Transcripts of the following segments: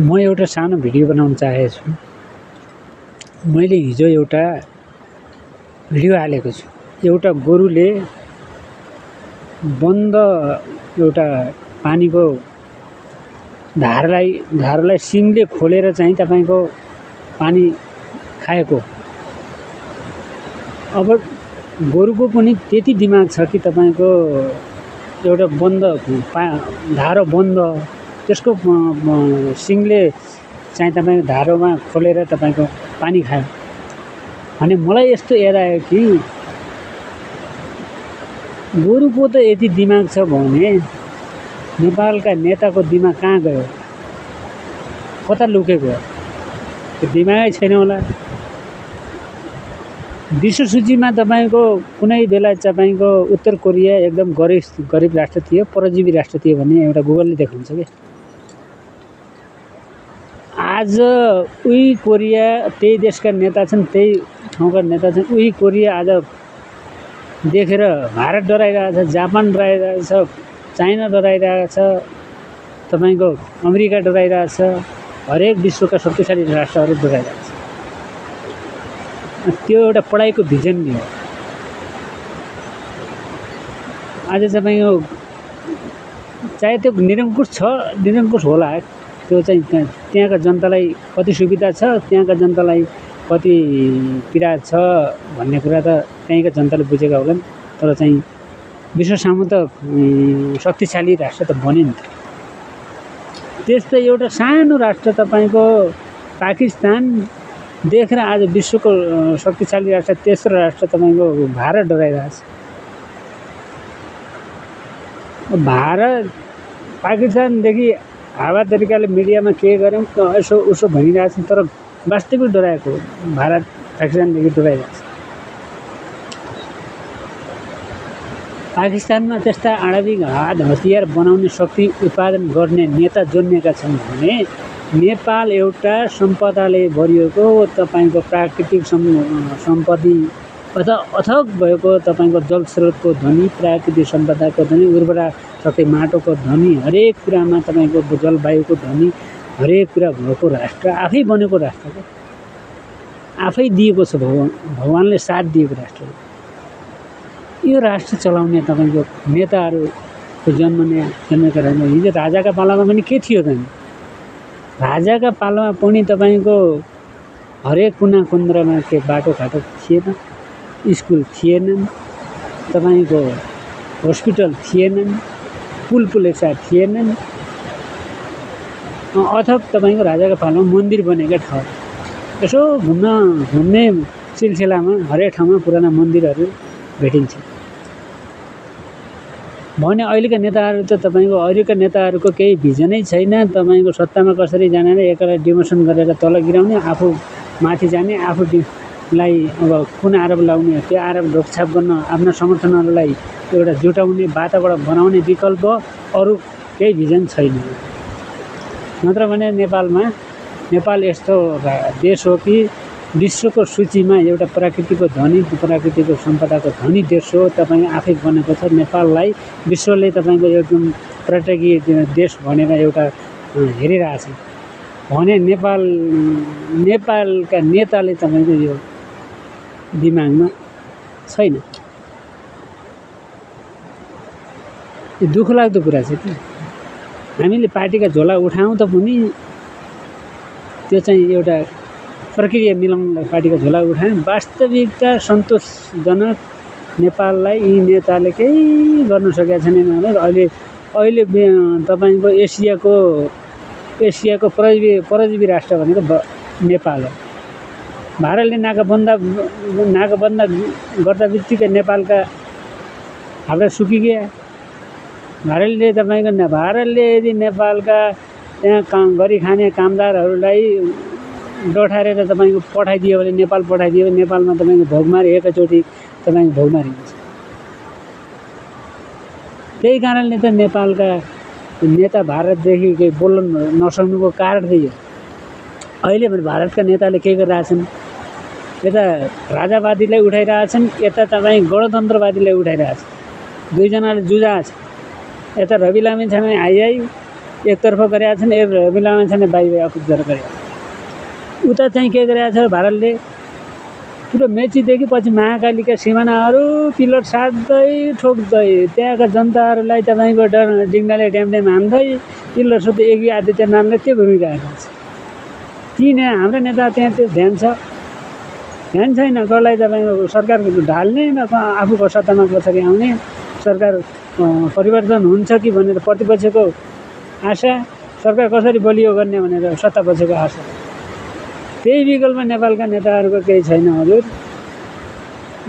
म एउटा सानो भिडियो बनाउन चाहेको छु। मैले हिजो एउटा भिडियो हालेको छु। एउटा गोरुले बन्द एउटा पानीको धारलाई सिङले खोलेर चाहिँ तपाईको पानी खाएको। अब गोरुको पनि त्यति दिमाग छ कि तपाईको एउटा बन्द धारो बन्द त्यसको सिङले चाहिँ तपाईको धारोमा खोलेर तपाईको पानी खायो भने मलाई यस्तो याद आयो कि गोरुको त यति दिमाग छ भने नेपालका नेताको दिमाग कहाँ गयो, कता लुकेको? त्यो दिमागै छैन होला। विश्व सूचीमा तपाईको कुनै बेला तपाईको उत्तर कोरिया एकदम गरिब राष्ट्र थियो, परजीवी राष्ट्र थियो भन्ने एउटा गुगलले देखाउँछ के। आज उही कोरिया त्यही देशका नेता छन्, त्यही ठाउँका नेता छन्। उही कोरिया आज देखेर भारत डराइरहेछ, जापान डराइरहेछ, चाइना डराइरहेछ, तपाईको अमेरिका डराइरहेछ, हरेक विश्वका शक्तिशाली राष्ट्रहरू डराइरहेछ। त्यो एउटा पढाइको भिजन नि हो। आज तपाईको चाहे त्यो निरङ्कुश होला, त्यो चाहिँ त्यहाँका जनतालाई कति सुविधा छ, त्यहाँका जनतालाई कति पीडा छ भन्ने कुरा त त्यहीँका जनताले बुझेका होलान्। तर चाहिँ विश्वसामु त शक्तिशाली राष्ट्र त बन्यो नि त। त्यस्तै एउटा सानो राष्ट्र तपाईको पाकिस्तान देखेर आज विश्वको शक्तिशाली राष्ट्र, तेस्रो राष्ट्र तपाईको भारत डराइरहेछ। भारत पाकिस्तानदेखि हावा तरिकाले मिडियामा के गर्यौँ यसो उसो भनिरहेछन्, तर वास्तविक डराएको भारत पाकिस्तानदेखि डराइरहेछ। पाकिस्तानमा त्यस्ता आणविक हतियार बनाउने शक्ति उत्पादन गर्ने नेता जन्मेका छन् भने नेपाल एउटा सम्पदाले भरिएको तपाईको प्राकृतिक सम्पत्ति अथक भएको तपाईको जलस्रोतको धनी, प्राकृतिक सम्पदाको धनी, उर्वरा शक्ति माटोको धनी, हरेक कुरामा तपाईको जलवायुको धनी, हरेक कुरा भएको राष्ट्र, आफै बनेको राष्ट्र, आफै दिएको छ, भगवानले साथ दिएको राष्ट्र। यो राष्ट्र चलाउने तपाईको नेताहरूको जन्मेका रहेन। हिजो राजाका पालामा पनि के थियो त? राजाका पालामा पनि तपाईको हरेक कुना कुन्द्रमा के बाटोघाटो थिएन, स्कुल थिएनन्, तपाईको हस्पिटल थिएनन्, पुलपुलेसा थिएनन्, अथवा तपाईको राजाका पालामा मन्दिर बनेका ठाउँ। यसो घुम्ने सिलसिलामा हरेक ठाउँमा पुराना मन्दिरहरू भेटिन्छ भने अहिलेका नेताहरू त तपाईको अहिलेका नेताहरूको केही भिजनै छैन। तपाईको सत्तामा कसरी जाने, एकलाई डिमोसन गरेर तल गिराउने, आफू माथि जाने, आफूलाई अब कुन आरोप लाउने, त्यो आरोप ढोकछाप गर्न आफ्ना समर्थनहरूलाई एउटा जुटाउने, वातावरण बनाउने विकल्प अरू केही भिजन छैन। नत्र भने नेपाल यस्तो देश हो कि विश्वको सूचीमा एउटा प्रकृतिको धनी, प्रकृतिको सम्पदाको धनी देश हो। तपाईँ आफै बनेको छ। नेपाललाई विश्वले तपाईको एकदम पर्यटकीय देश भनेर एउटा हेरिरहेछ भने नेपालका नेताले तपाईको यो दिमागमा छैन। यो दुःखलाग्दो कुरा छ कि हामीले पार्टीका झोला उठाउँ त पनि त्यो चाहिँ एउटा प्रक्रिया मिलाउनलाई पार्टीको झोला उठायौँ। वास्तविकता सन्तोषजनक नेपाललाई यी नेताले केही गर्न सकेका छैनन् भने अहिले तपाईको एसियाको परजीवी राष्ट्र भनेको नेपाल हो। भारतले नाकाबन्द गर्दा बित्तिकै नेपालका हालत सुकिगयो। भारतले यदि नेपालका त्यहाँ काम गरिखाने कामदारहरूलाई डठारेर तपाईको पठाइदियो भने, नेपाल पठाइदियो भने नेपालमा तपाईको भोगमारी एकैचोटि तपाईको भोगमारी हुन्छ। त्यही कारणले त नेपालका नेता भारतदेखि केही बोल्न नसक्नुको कारण त्यही हो। अहिले भारतका नेताले के गरिरहेछन्, यता राजावादीलाई उठाइरहेछन्, यता तपाईँ गणतन्त्रवादीलाई उठाइरहेछन्। दुईजनाले जुझाछ। यता रवि लामिछाने आइआई एकतर्फ गरेका छन्, एक मिलाउन छैन, बाई अफिस गरेर गरे। उता चाहिँ के गरेका छ भारतले, पुरो मेचीदेखि पछि महाकालीका सिमानाहरू पिलर साट्दै ठोक्दै त्यहाँका जनताहरूलाई तपाईँको डिङ्गाले ड्याम हान्दै पिलर सोध्दै योगी आदित्यनाथले त्यो भूमिका राखेको छ। किन हाम्रो नेता त्यहाँ त्यो ध्यान छ? ध्यान छैन। कसलाई तपाईँको सरकारको ढाल्ने, आफूको सत्तामा पछाडि आउने, सरकार परिवर्तन हुन्छ कि भनेर प्रतिपक्षको आशा, सरकार कसरी बलियो गर्ने भनेर सत्तापक्षको आशा। त्यही विकल्प नेपालका नेताहरूको केही छैन हजुर।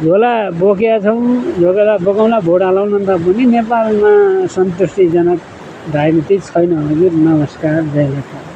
झोला बोकेका छौँ, झोला बोकाउँला भोट हालाउन त पनि नेपालमा सन्तुष्टिजनक राजनीति छैन हजुर। नमस्कार, जय नेपाल।